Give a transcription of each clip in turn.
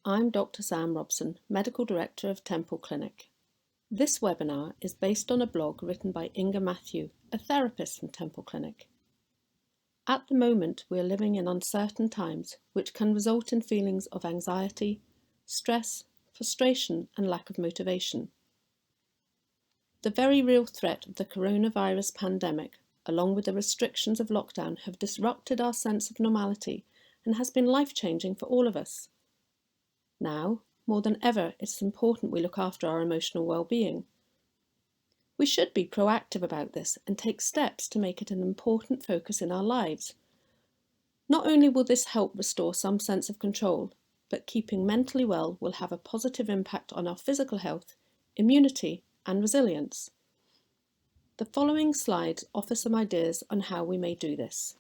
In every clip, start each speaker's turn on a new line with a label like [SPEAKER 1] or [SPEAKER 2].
[SPEAKER 1] I'm Dr. Sam Robson, Medical Director of Temple Clinic. This webinar is based on a blog written by Inga Matthew, a therapist from Temple Clinic. At the moment, we are living in uncertain times, which can result in feelings of anxiety, stress, frustration, and lack of motivation. The very real threat of the coronavirus pandemic, along with the restrictions of lockdown, have disrupted our sense of normality and has been life-changing for all of us. Now, more than ever, it's important we look after our emotional well-being. We should be proactive about this and take steps to make it an important focus in our lives. Not only will this help restore some sense of control, but keeping mentally well will have a positive impact on our physical health, immunity, and resilience. The following slides offer some ideas on how we may do this.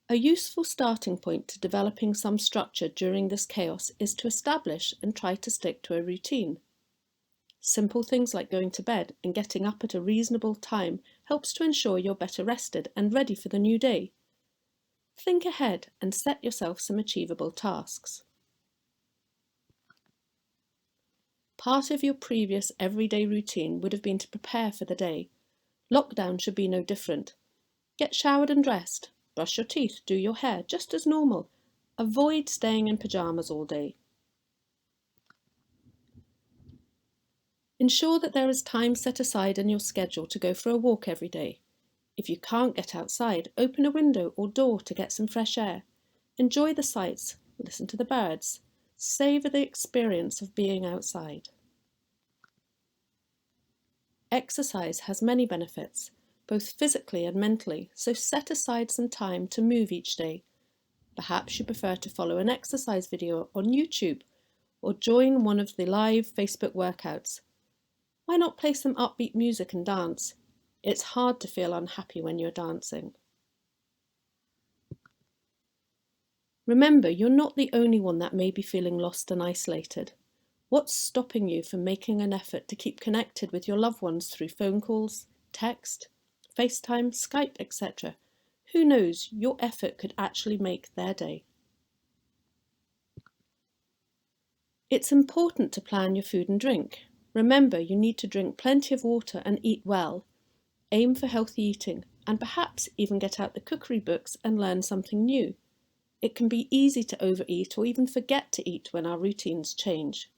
[SPEAKER 1] A useful starting point to developing some structure during this chaos is to establish and try to stick to a routine. Simple things like going to bed and getting up at a reasonable time helps to ensure you're better rested and ready for the new day. Think ahead and set yourself some achievable tasks. Part of your previous everyday routine would have been to prepare for the day. Lockdown should be no different. Get showered and dressed. Brush your teeth, do your hair, just as normal. Avoid staying in pyjamas all day. Ensure that there is time set aside in your schedule to go for a walk every day. If you can't get outside, open a window or door to get some fresh air. Enjoy the sights, listen to the birds. Savour the experience of being outside. Exercise has many benefits, both physically and mentally, so set aside some time to move each day. Perhaps you prefer to follow an exercise video on YouTube or join one of the live Facebook workouts. Why not play some upbeat music and dance? It's hard to feel unhappy when you're dancing. Remember, you're not the only one that may be feeling lost and isolated. What's stopping you from making an effort to keep connected with your loved ones through phone calls, text, FaceTime, Skype, etc.? Who knows, your effort could actually make their day. It's important to plan your food and drink. Remember, you need to drink plenty of water and eat well. Aim for healthy eating and perhaps even get out the cookery books and learn something new. It can be easy to overeat or even forget to eat when our routines change.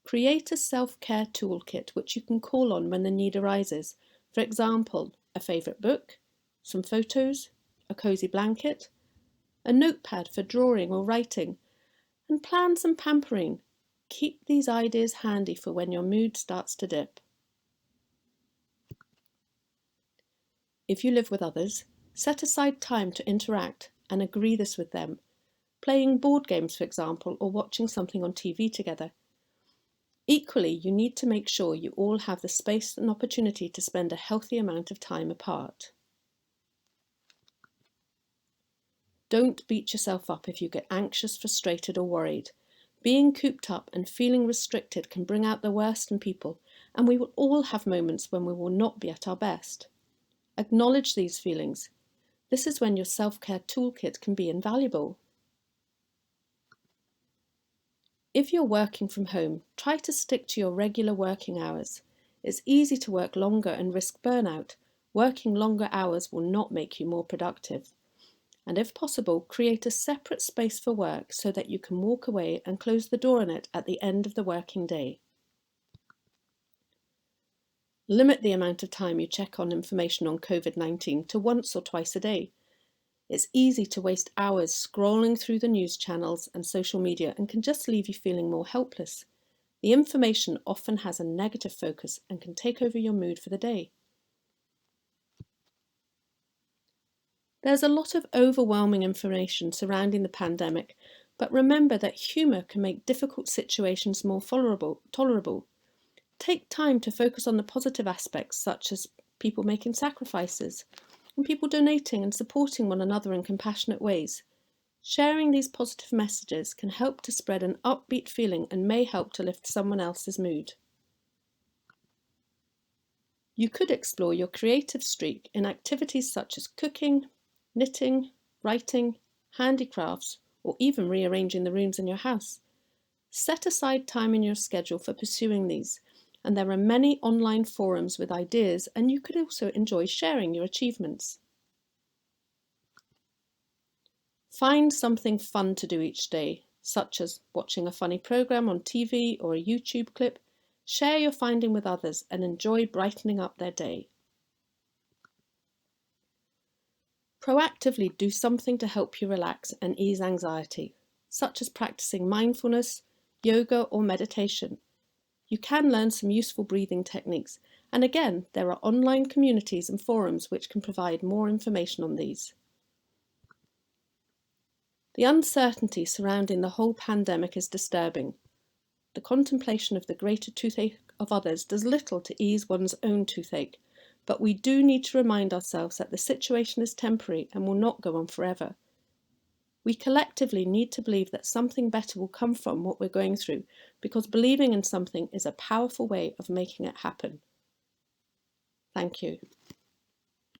[SPEAKER 1] Create a self-care toolkit which you can call on when the need arises. For example, a favourite book, some photos, a cosy blanket, a notepad for drawing or writing, and plan some pampering. Keep these ideas handy for when your mood starts to dip. If you live with others, set aside time to interact and agree this with them, playing board games, for example, or watching something on TV together. Equally, you need to make sure you all have the space and opportunity to spend a healthy amount of time apart. Don't beat yourself up if you get anxious, frustrated, or worried. Being cooped up and feeling restricted can bring out the worst in people, and we will all have moments when we will not be at our best. Acknowledge these feelings. This is when your self-care toolkit can be invaluable. If you're working from home, try to stick to your regular working hours. It's easy to work longer and risk burnout. Working longer hours will not make you more productive. And if possible, create a separate space for work so that you can walk away and close the door on it at the end of the working day. Limit the amount of time you check on information on COVID-19 to once or twice a day. It's easy to waste hours scrolling through the news channels and social media and can just leave you feeling more helpless. The information often has a negative focus and can take over your mood for the day. There's a lot of overwhelming information surrounding the pandemic, but remember that humour can make difficult situations more tolerable. Take time to focus on the positive aspects, such as people making sacrifices and people donating and supporting one another in compassionate ways. Sharing these positive messages can help to spread an upbeat feeling and may help to lift someone else's mood. You could explore your creative streak in activities such as cooking, knitting, writing, handicrafts, or even rearranging the rooms in your house. Set aside time in your schedule for pursuing these, and there are many online forums with ideas, and you could also enjoy sharing your achievements. Find something fun to do each day, such as watching a funny program on TV or a YouTube clip. Share your finding with others and enjoy brightening up their day. Proactively do something to help you relax and ease anxiety, such as practicing mindfulness, yoga, or meditation. You can learn some useful breathing techniques, and again, there are online communities and forums which can provide more information on these. The uncertainty surrounding the whole pandemic is disturbing. The contemplation of the greater toothache of others does little to ease one's own toothache, but we do need to remind ourselves that the situation is temporary and will not go on forever. We collectively need to believe that something better will come from what we're going through, because believing in something is a powerful way of making it happen. Thank you.